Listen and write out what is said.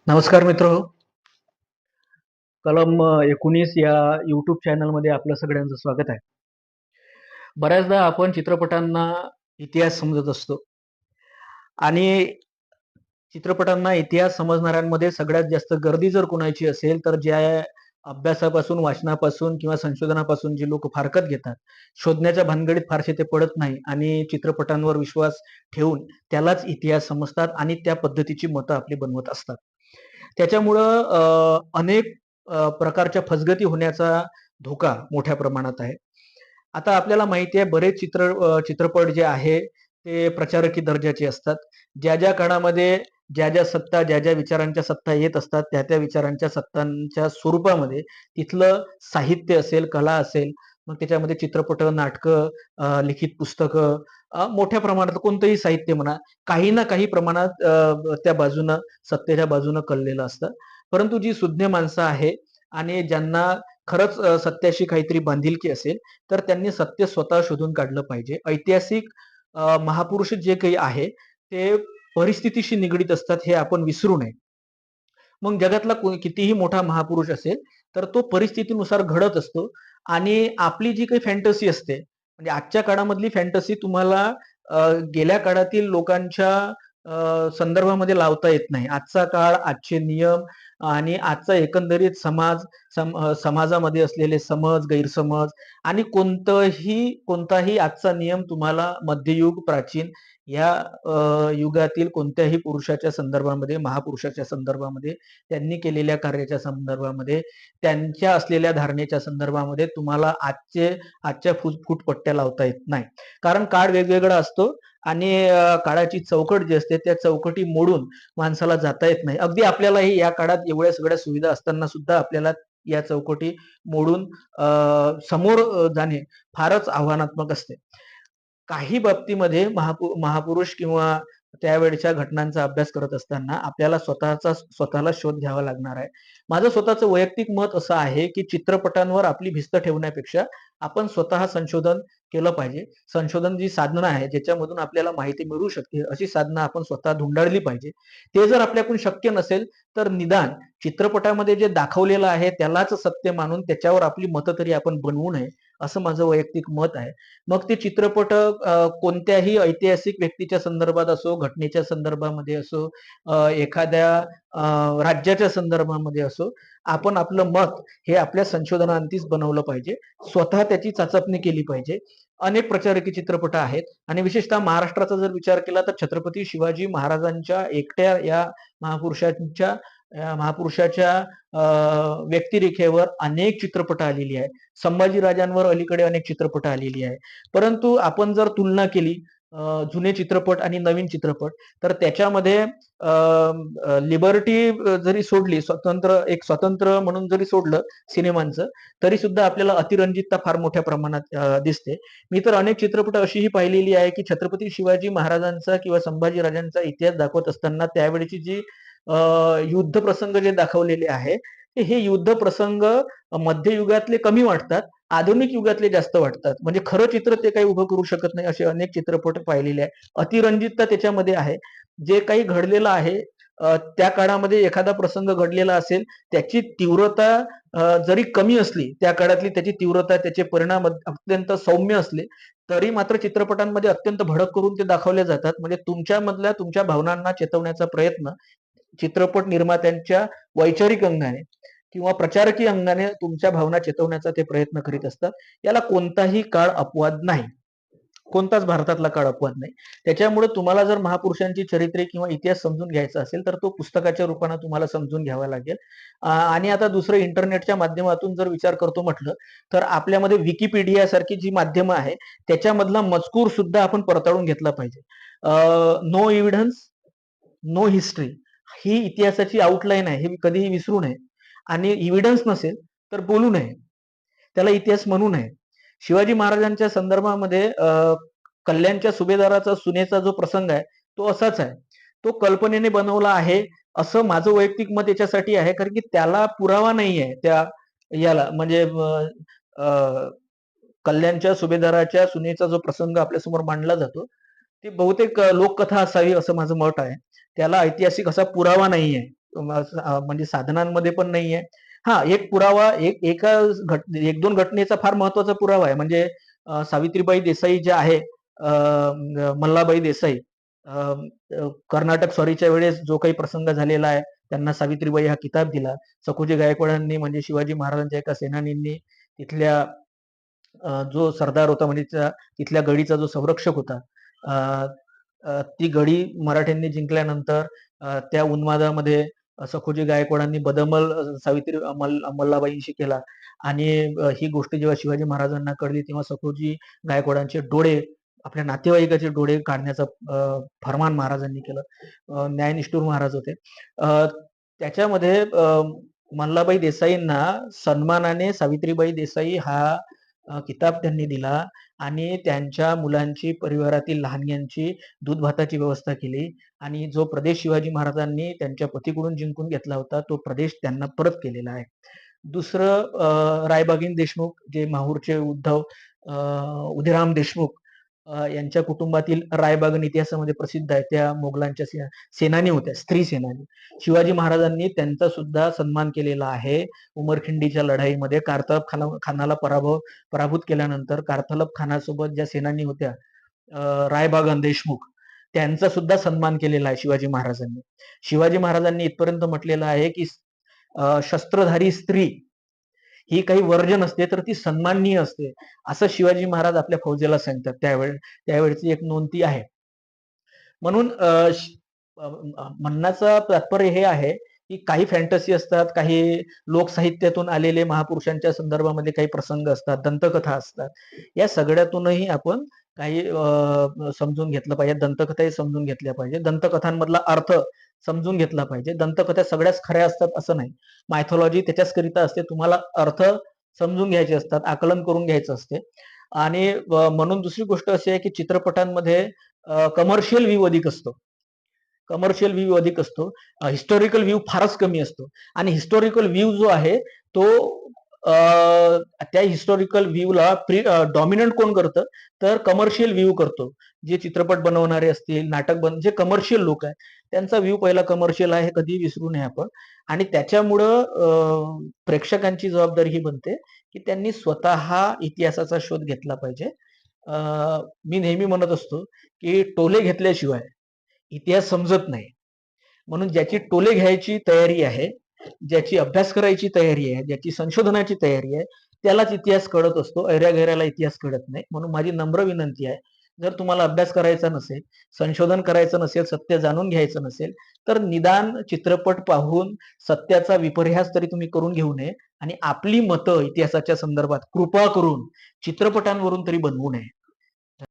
नमस्कार मित्र हो. कलम 19 या यूट्यूब चॅनलमध्ये आपलं सगळ्यांचं स्वागत आहे. बऱ्याचदा आपण चित्रपटांना इतिहास समजत असतो आणि चित्रपटांना इतिहास समजणाऱ्यांमध्ये सगळ्यात जास्त गर्दी जर कोणाची असेल, तर ज्या अभ्यासापासून, वाचनापासून किंवा संशोधनापासून जी लोकं फारकत घेतात, शोधण्याच्या भानगडीत फारसे ते पडत नाही आणि चित्रपटांवर विश्वास ठेवून त्यालाच इतिहास समजतात आणि त्या पद्धतीची मतं आपली बनवत असतात. त्याच्यामुळं अनेक प्रकारच्या फसगती होण्याचा धोका मोठ्या प्रमाणात आहे. आता आपल्याला माहिती आहे बरेच चित्रपट जे आहे ते प्रचारकी दर्जाचे असतात. ज्या काळामध्ये ज्या सत्ता, ज्या विचारांच्या सत्ता येत असतात, त्या विचारांच्या सत्तांच्या स्वरूपामध्ये तिथलं साहित्य असेल, कला असेल, मग त्याच्यामध्ये चित्रपट, नाटकं, लिखित पुस्तकं, मोठ्या प्रमाणात कोणतंही साहित्य म्हणा, काही ना काही प्रमाणात त्या बाजूनं सत्तेच्या बाजूनं कललेलं असतं. परंतु जी सुज्ञ माणसं आहे आणि ज्यांना खरंच सत्याशी काहीतरी बांधिलकी असेल, तर त्यांनी सत्य स्वतः शोधून काढलं पाहिजे. ऐतिहासिक महापुरुष जे काही आहे, ते परिस्थितीशी निगडीत असतात हे आपण विसरू नये. मग जगातला कितीही मोठा महापुरुष असेल, तर तो परिस्थितीनुसार घडत असतो आणि आपली जी काही फॅन्टसी असते, म्हणजे आजच्या काळामधली फॅन्टसी तुम्हाला गेल्या काळातील लोकांच्या संदर्भामध्ये लावता येत नाही. आजचा काळ, आजचे नियम आणि आजचा एकंदरीत समाजामध्ये असलेले समज, गैरसमज आणि कोणताही आजचा नियम तुम्हाला मध्ययुग, प्राचीन या युगातील कोणत्याही पुरुषाच्या संदर्भामध्ये, महापुरुषाच्या संदर्भामध्ये, त्यांनी केलेल्या कार्याच्या संदर्भामध्ये, त्यांच्या असलेल्या धारणेच्या संदर्भामध्ये तुम्हाला आजच्या फुटपट्ट्या लावता येत नाही. कारण काळ वेगवेगळा असतो आणि काळाची चौकट जी असते त्या चौकटी मोडून माणसाला जाता येत नाही. अगदी आपल्यालाही या काळात एवढ्या सगळ्या सुविधा असताना सुद्धा आपल्याला या चौकटी मोडून समोर जाणे फारच आव्हानात्मक असते. काही बाबतीमध्ये महापुरुष किंवा त्यावेळच्या घटनांचा अभ्यास करत असताना आपल्याला स्वतःला शोध घ्यावा लागणार आहे. माझं स्वतःचं वैयक्तिक मत असं आहे, की चित्रपटांवर आपली भिस्त ठेवण्यापेक्षा आपण स्वतः संशोधन केलं पाहिजे. संशोधन जी साधनं आहे, ज्याच्यामधून आपल्याला माहिती मिळू शकते, अशी साधनं आपण स्वतः धुंडाळली पाहिजे. ते जर आपल्याकडून शक्य नसेल, तर निदान चित्रपटामध्ये जे दाखवलेलं आहे त्यालाच सत्य मानून त्याच्यावर आपली मतं तरी आपण बनवू नये, असं माझं वैयक्तिक मत आहे. मग ते चित्रपट कोणत्याही ऐतिहासिक व्यक्तीच्या संदर्भात असो, घटनेच्या संदर्भामध्ये असो, एखाद्या राज्याच्या संदर्भामध्ये असो, आपण आपलं मत हे आपल्या संशोधनांतीच बनवलं पाहिजे. स्वतः त्याची चाचपणी केली पाहिजे. अनेक प्रचारकी चित्रपट आहेत आणि विशेषतः महाराष्ट्राचा जर विचार केला तर छत्रपती शिवाजी महाराजांच्या एकट्या या महापुरुषांच्या महापुरुषाच्या व्यक्तिरेखेवर अनेक चित्रपट आलेली आहे. संभाजी राजांवर अलीकडे अनेक चित्रपट आलेली आहे. परंतु आपण जर तुलना केली जुने चित्रपट आणि नवीन चित्रपट, तर त्याच्यामध्ये लिबर्टी जरी सोडली, स्वतंत्र म्हणून जरी सोडलं सिनेमांचं, तरी सुद्धा आपल्याला अतिरंजितता फार मोठ्या प्रमाणात दिसते. मी तर अनेक चित्रपट अशीही पाहिलेली आहे, की छत्रपती शिवाजी महाराजांचा किंवा संभाजी राजांचा इतिहास दाखवत असताना त्यावेळची जी युद्ध प्रसंग जे दाखवलेले आहे, हे युद्ध प्रसंग मध्ययुगातले कमी वाटतात. आधुनिक युगातले जास्त वाटतात. म्हणजे खरं चित्र ते काही उभं करू शकत नाही असे अनेक चित्रपट पाहिलेले आहे. अतिरंजितता त्याच्यामध्ये आहे. जे काही घडलेलं आहे त्या काळामध्ये एखादा प्रसंग घडलेला असेल, त्याची तीव्रता जरी कमी असली, त्या काळातली त्याची तीव्रता, त्याचे परिणाम अत्यंत सौम्य असले, तरी मात्र चित्रपटांमध्ये अत्यंत भडक करून ते दाखवले जातात. म्हणजे तुमच्यामधल्या तुमच्या भावनांना चेतवण्याचा प्रयत्न चित्रपट निर्मात्यांच्या वैचारिक अंगाने किंवा प्रचारकीय अंगाने तुमच्या भावना चेतवण्याचा ते प्रयत्न करीत असतात. याला कोणताही काळ अपवाद नाही. कोणताच भारतातला काळ अपवाद नाही. त्याच्यामुळे तुम्हाला जर महापुरुषांची चरित्रे किंवा इतिहास समजून घ्यायचा असेल, तर तो पुस्तकाच्या रूपाने तुम्हाला समजून घ्यावा लागेल. आणि आता दुसरं इंटरनेटच्या माध्यमातून जर विचार करतो म्हटलं, तर आपल्यामध्ये Wikipedia सारखी जी माध्यमं आहे, त्याच्यामधला मजकूर सुद्धा आपण पडताळून घेतला पाहिजे. नो एव्हिडन्स, नो हिस्ट्री ही इतिहासाची आउटलाईन आहे. हे कधीही विसरू नये आणि एव्हिडन्स नसेल, तर बोलू नये. त्याला इतिहास म्हणू नये. शिवाजी महाराजांच्या संदर्भामध्ये कल्याणच्या सुभेदाराचा सुनेचा जो प्रसंग आहे, तो असाच आहे. तो कल्पनेने बनवला आहे, असं माझं वैयक्तिक मत याच्यासाठी आहे, कारण की त्याला पुरावा नाहीये. याला म्हणजे कल्याणच्या सुभेदाराच्या सुनेचा जो प्रसंग आपल्यासमोर मांडला जातो, ती बहुतेक लोककथा असावी असं माझं मत आहे. त्याला ऐतिहासिक असा पुरावा नाहीये. म्हणजे साधनांमध्ये पण नाहीये. हा, एक पुरावा एक दोन घटनेचा फार महत्वाचा पुरावा आहे. म्हणजे सावित्रीबाई देसाई ज्या आहे, मल्लाबाई देसाई, कर्नाटक स्वारीच्या वेळेस जो काही प्रसंग झालेला आहे, त्यांना सावित्रीबाई हा किताब दिला. सखोजी गायकवाडांनी म्हणजे शिवाजी महाराजांच्या एका सेनानींनी तिथल्या जो सरदार होता, म्हणजे तिथल्या गडीचा जो संरक्षक होता, ती गडी मराठ्यांनी जिंकल्यानंतर त्या उन्मादामध्ये सखोजी गायकवाडांनी बदमल मल्लाबाईंशी केला. आणि ही गोष्ट जेव्हा शिवाजी महाराजांना कळली तेव्हा सखोजी गायकवाडांचे डोळे, आपल्या नातेवाईकाचे डोळे काढण्याचा फरमान महाराजांनी केलं. न्यायनिष्ठूर महाराज होते. त्याच्यामध्ये मल्लाबाई देसाईंना सन्मानाने सावित्रीबाई देसाई हा किताब त्यांनी दिला आणि त्यांच्या मुलांची, परिवारातील लहानग्यांची दूध भाताची व्यवस्था केली आणि जो प्रदेश शिवाजी महाराजांनी त्यांच्या पतीकडून जिंकून घेतला होता तो प्रदेश त्यांना परत केलेला आहे. दुसरं, रायबागीन देशमुख, जे माहूरचे उदिराम देशमुख यांच्या कुटुंबातील रायबागन इतिहासामध्ये प्रसिद्ध आहे. त्या मोगलांच्या सेनानी होत्या, स्त्री सेनानी. शिवाजी महाराजांनी त्यांचा सुद्धा सन्मान केलेला आहे. उमरखिंडीच्या लढाईमध्ये कारतलब खानाला पराभूत केल्यानंतर कारतलब खानासोबत ज्या सेनानी होत्या, रायबागन देशमुख, त्यांचा सुद्धा सन्मान केलेला आहे शिवाजी महाराजांनी. शिवाजी महाराजांनी इथपर्यंत म्हटलेलं आहे की शस्त्रधारी स्त्री ही काही वर्ज्य नसते, तर ती सन्माननीय असते, असं शिवाजी महाराज आपल्या फौजेला सांगतात. त्यावेळेची एक नोंद ती आहे. म्हणून म्हणण्याचं तात्पर्य हे आहे की काही फॅन्टसी असतात, काही लोकसाहित्यातून आलेले महापुरुषांच्या संदर्भामध्ये काही प्रसंग असतात, दंतकथा असतात. या सगळ्यातूनही आपण काही समजून घेतलं पाहिजे. दंतकथाही समजून घेतल्या पाहिजे, दंतकथांमधला अर्थ समजून घेतला पाहिजे. दंतकथा सगळ्याच खऱ्या असतात असं नाही. मायथॉलॉजी त्याच्याचकरिता असते, तुम्हाला अर्थ समजून घ्यायचे असतात, आकलन करून घ्यायचं असते. आणि म्हणून दुसरी गोष्ट अशी आहे की चित्रपटांमध्ये कमर्शियल व्ह्यू अधिक असतो. कमर्शियल व्ह्यू अधिक असतो, हिस्टॉरिकल व्ह्यू फारच कमी असतो. आणि हिस्टॉरिकल व्ह्यू जो आहे तो त्या हिस्टॉरिकल व्ह्यूला डॉमिनंट कोण करतं, तर कमर्शियल व्ह्यू करतो. जे चित्रपट बनवणारे असतील, जे कमर्शियल लोक आहेत, त्यांचा व्ह्यू पहिला कमर्शियल आहे, कधी विसरू नये आपण. आणि त्याच्यामुळं प्रेक्षकांची जबाबदारी ही बनते की त्यांनी स्वतः इतिहासाचा शोध घेतला पाहिजे. मी नेहमी म्हणत असतो की टोले घेतल्याशिवाय इतिहास समजत नाही. म्हणून ज्याची टोले घ्यायची तयारी आहे, ज्याची अभ्यास करायची तयारी आहे, ज्याची संशोधनाची तयारी आहे, त्यालाच इतिहास कळत असतो. ऐऱ्या-गैऱ्याला इतिहास कळत नाही. म्हणून माझी नम्र विनंती आहे, जर तुम्हाला अभ्यास करायचा नसेल, संशोधन करायचं नसेल, सत्य जाणून घ्यायचं नसेल, तर निदान चित्रपट पाहून सत्याचा विपर्यास तरी तुम्ही करून घेऊ नये आणि आपली मतं इतिहासाच्या संदर्भात कृपा करून चित्रपटांवरून तरी बनवू नये.